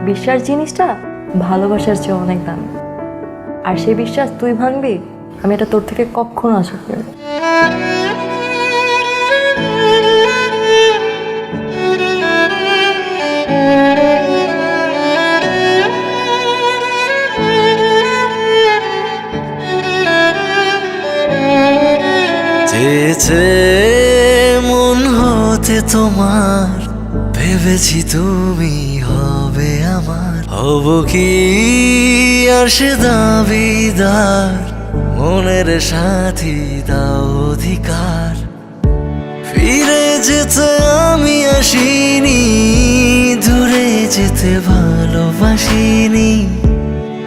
বিশ্বাস জিনিসটা ভালোবাসার চেয়ে অনেক দামি। আর সেই বিশ্বাস তুই ভাঙবি, আমি এটা তোর থেকে কখনো আশা করি। চেয়েছে মন হতে তোমার, ভেবেছি তুমি হবে আমার। হব কি আর সে দাবিদার, মনের সাথী দাও অধিকার। ফিরে যেতে আমি আসিনি, দূরে যেতে ভালোবাসিনি।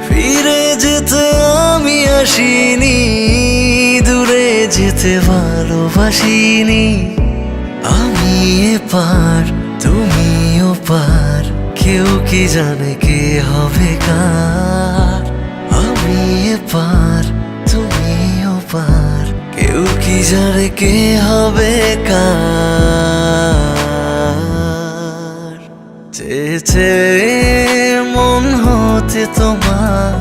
ফিরে যেতে আমি আসিনি, দূরে যেতে ভালোবাসিনি। আমি এপার তুমিও পার, কেউ কি জানে কে হবে কার। আমি এপার তুমিও পার, কেউ কি জানে কে হবে কার। চেয়েছে মন হতে তোমার,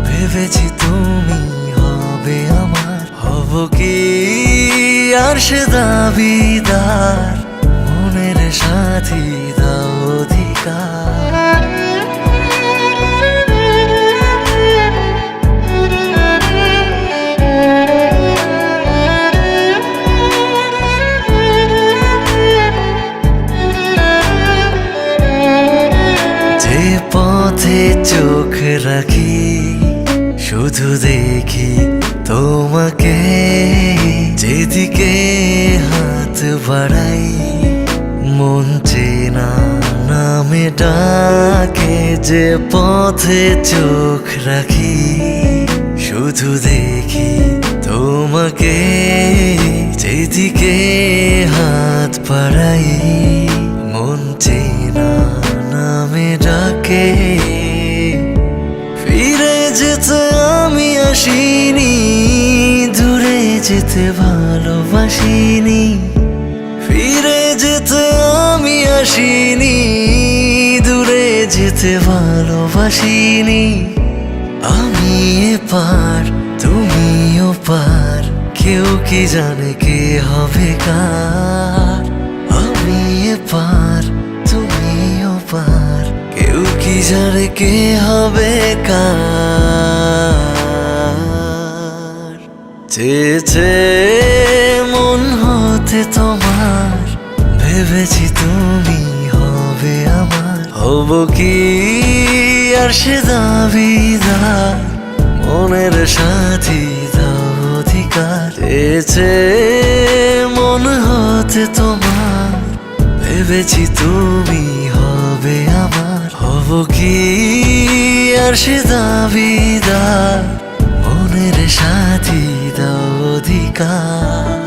ভেবেছি তুমি হবে আমার। হব কি আর সে দাবিদার, মনের সাথী দাও অধিকার। যে পথে চোখ রাখি, শুধু দেখি তোমাকে। যেদিকে হাত বাড়াই, মন চেনা নামে ডাকে। যে পথে চোখ রাখি, শুধু দেখি তোমাকে। যেদিকে হাত বাড়াই, মন চেনা নামে ডাকে। ফিরে যেতে আমি আসিনি, দূরে যেতে ভালোবাসিনি। ফিরে যেতে আমি আসিনি, দূরে যেতে ভালোবাসিনি। আমি এপার তুমিও পার, কেউ কি জানে কে হবে কার। আমি এপার তুমিও পার, কেউ কি জানে কে হবে কার। চেয়েছে মন হতে তোমার, ভেবেছি তুমি হবে আমার। হব কি আর সে দাবিদার, মনের সাথী দাও অধিকার। চেয়েছে মন হতে তোমার, ভেবেছি তুমি হবে আমার। হব কি আর সে দাবিদার, মনের সাথী দাও অধিকার।